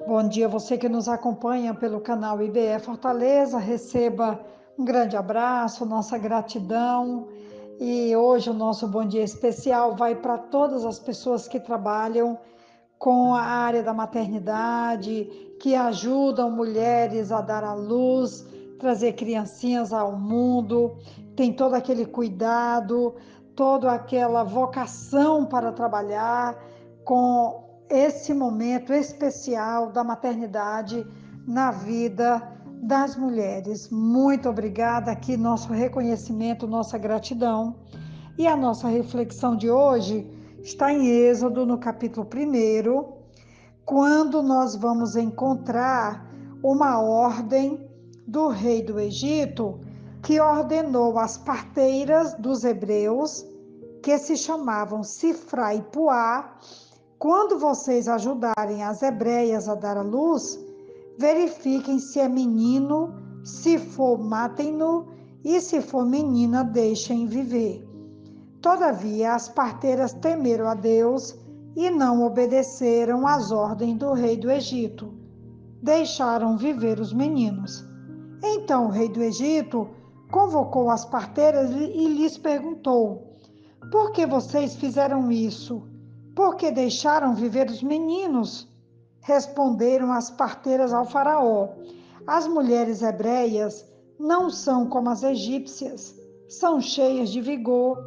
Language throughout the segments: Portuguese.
Bom dia, você que nos acompanha pelo canal IBE Fortaleza, receba um grande abraço, nossa gratidão. E hoje o nosso bom dia especial vai para todas as pessoas que trabalham com a área da maternidade, que ajudam mulheres a dar à luz, trazer criancinhas ao mundo, tem todo aquele cuidado, toda aquela vocação para trabalhar com esse momento especial da maternidade na vida das mulheres. Muito obrigada, aqui nosso reconhecimento, nossa gratidão. E a nossa reflexão de hoje está em Êxodo, no capítulo 1, quando nós vamos encontrar uma ordem do rei do Egito que ordenou às parteiras dos hebreus, que se chamavam Sifra e Puá: quando vocês ajudarem as hebreias a dar à luz, verifiquem se é menino, se for, matem-no, e se for menina, deixem viver. Todavia, as parteiras temeram a Deus e não obedeceram às ordens do rei do Egito. Deixaram viver os meninos. Então o rei do Egito convocou as parteiras e lhes perguntou: por que vocês fizeram isso? Por que deixaram viver os meninos? Responderam as parteiras ao faraó: as mulheres hebreias não são como as egípcias, são cheias de vigor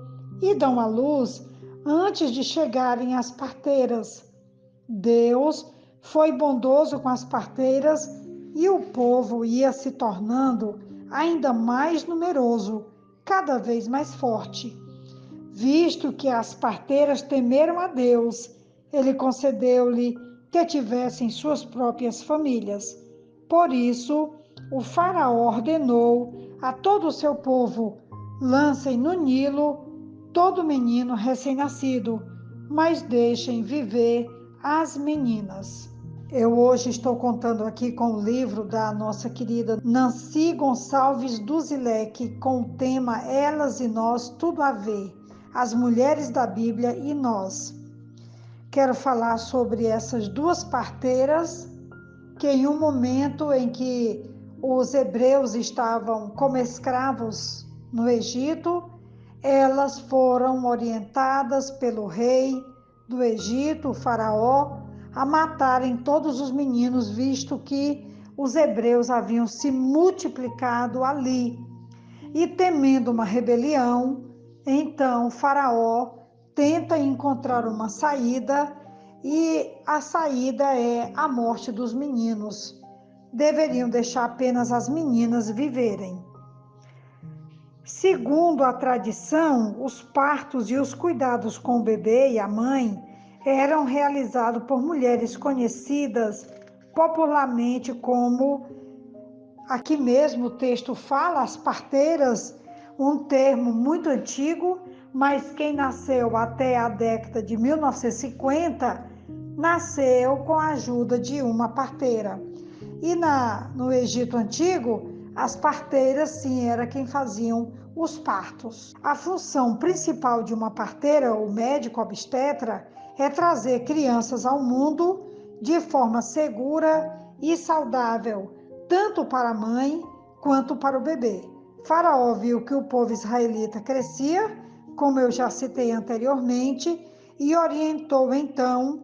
e dão à luz antes de chegarem às parteiras. Deus foi bondoso com as parteiras e o povo ia se tornando ainda mais numeroso, cada vez mais forte. Visto que as parteiras temeram a Deus, ele concedeu-lhe que tivessem suas próprias famílias. Por isso, o faraó ordenou a todo o seu povo: lancem no Nilo todo menino recém-nascido, mas deixem viver as meninas. Eu hoje estou contando aqui com o livro da nossa querida Nancy Gonçalves Duzilek, com o tema Elas e Nós, Tudo a Ver, as mulheres da Bíblia e nós. Quero falar sobre essas duas parteiras que, em um momento em que os hebreus estavam como escravos no Egito, elas foram orientadas pelo rei do Egito, o faraó, a matarem todos os meninos, visto que os hebreus haviam se multiplicado ali. E temendo uma rebelião, então o faraó tenta encontrar uma saída, e a saída é a morte dos meninos. Deveriam deixar apenas as meninas viverem. Segundo a tradição, os partos e os cuidados com o bebê e a mãe eram realizados por mulheres conhecidas popularmente como, aqui mesmo o texto fala, as parteiras, um termo muito antigo, mas quem nasceu até a década de 1950 nasceu com a ajuda de uma parteira. E no Egito Antigo, as parteiras, sim, era quem faziam os partos. A função principal de uma parteira, ou médico obstetra, é trazer crianças ao mundo de forma segura e saudável, tanto para a mãe quanto para o bebê. Faraó viu que o povo israelita crescia, como eu já citei anteriormente, e orientou então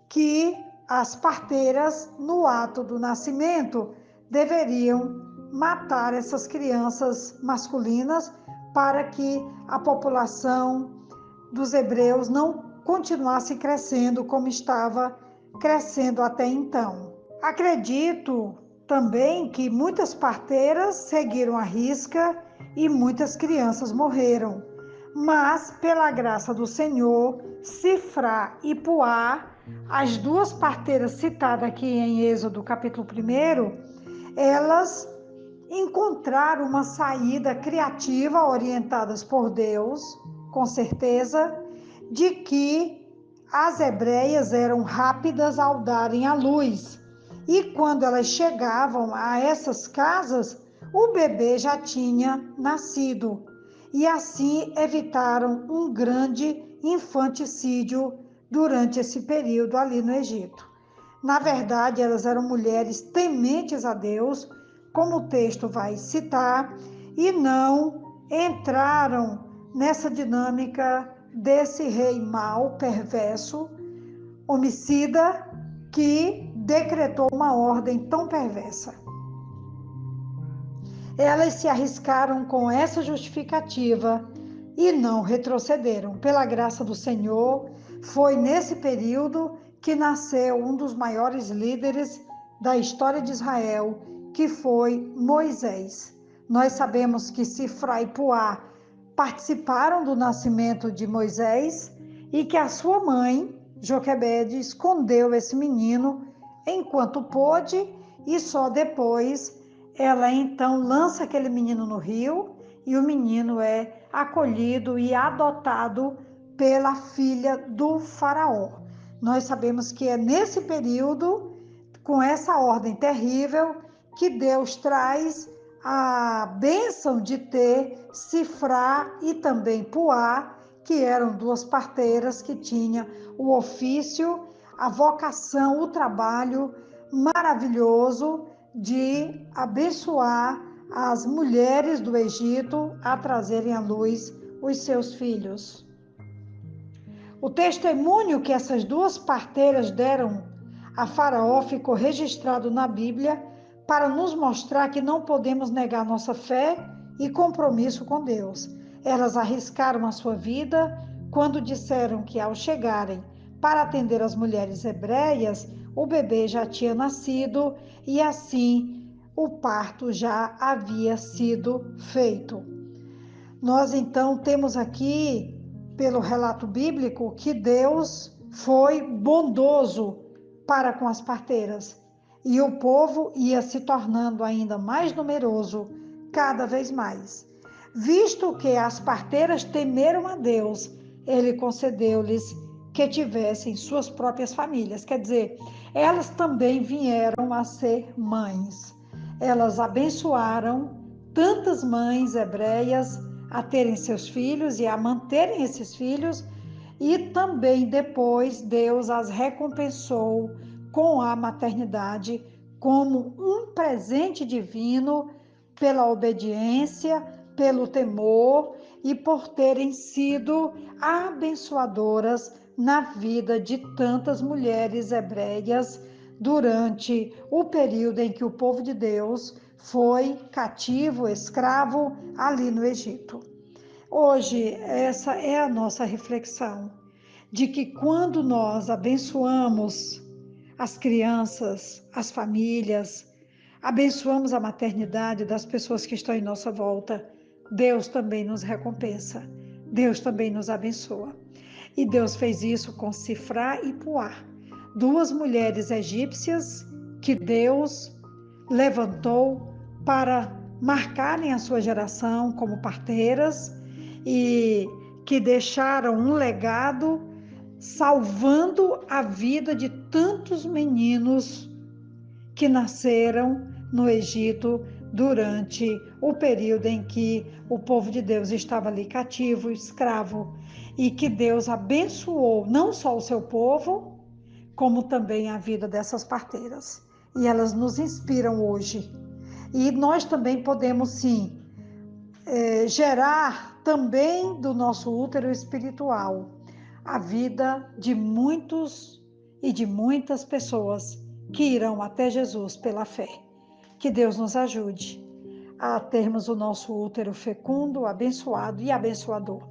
que as parteiras, no ato do nascimento, deveriam matar essas crianças masculinas para que a população dos hebreus não continuasse crescendo como estava crescendo até então. Acredito também que muitas parteiras seguiram a risca e muitas crianças morreram, mas pela graça do Senhor, Sifra e Puá, as duas parteiras citadas aqui em Êxodo capítulo 1, elas encontraram uma saída criativa, orientadas por Deus, com certeza, de que as hebreias eram rápidas ao darem à luz. E quando elas chegavam a essas casas, o bebê já tinha nascido. E assim evitaram um grande infanticídio durante esse período ali no Egito. Na verdade, elas eram mulheres tementes a Deus, como o texto vai citar, e não entraram nessa dinâmica desse rei mau, perverso, homicida, que decretou uma ordem tão perversa. Elas se arriscaram com essa justificativa e não retrocederam. Pela graça do Senhor, foi nesse período que nasceu um dos maiores líderes da história de Israel, que foi Moisés. Nós sabemos que Sifra e Puá participaram do nascimento de Moisés e que a sua mãe, Joquebede, escondeu esse menino enquanto pôde, e só depois ela então lança aquele menino no rio e o menino é acolhido e adotado pela filha do faraó. Nós sabemos que é nesse período, com essa ordem terrível, que Deus traz a bênção de ter Sifra e também Puá, que eram duas parteiras que tinham o ofício, a vocação, o trabalho maravilhoso de abençoar as mulheres do Egito a trazerem à luz os seus filhos. O testemunho que essas duas parteiras deram a Faraó ficou registrado na Bíblia para nos mostrar que não podemos negar nossa fé e compromisso com Deus. Elas arriscaram a sua vida quando disseram que, ao chegarem para atender as mulheres hebreias, o bebê já tinha nascido e assim o parto já havia sido feito. Nós então temos aqui, pelo relato bíblico, que Deus foi bondoso para com as parteiras e o povo ia se tornando ainda mais numeroso cada vez mais. Visto que as parteiras temeram a Deus, ele concedeu-lhes que tivessem suas próprias famílias. Quer dizer, elas também vieram a ser mães. Elas abençoaram tantas mães hebreias a terem seus filhos e a manterem esses filhos, e também depois Deus as recompensou com a maternidade como um presente divino pela obediência, pelo temor e por terem sido abençoadoras na vida de tantas mulheres hebreias durante o período em que o povo de Deus foi cativo, escravo ali no Egito. Hoje, essa é a nossa reflexão, de que quando nós abençoamos as crianças, as famílias, abençoamos a maternidade das pessoas que estão em nossa volta, Deus também nos recompensa, Deus também nos abençoa. E Deus fez isso com Sifra e Puá, duas mulheres egípcias que Deus levantou para marcarem a sua geração como parteiras e que deixaram um legado salvando a vida de tantos meninos que nasceram no Egito durante o período em que o povo de Deus estava ali cativo, escravo, e que Deus abençoou não só o seu povo, como também a vida dessas parteiras. E elas nos inspiram hoje. E nós também podemos, sim, gerar também do nosso útero espiritual a vida de muitos e de muitas pessoas que irão até Jesus pela fé. Que Deus nos ajude a termos o nosso útero fecundo, abençoado e abençoador.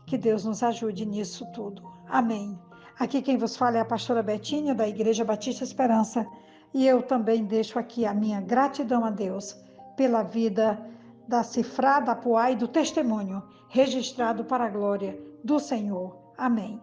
Que Deus nos ajude nisso tudo. Amém. Aqui quem vos fala é a pastora Betinha, da Igreja Batista Esperança, e eu também deixo aqui a minha gratidão a Deus pela vida da Sifra, da Puá e do testemunho registrado para a glória do Senhor. Amém.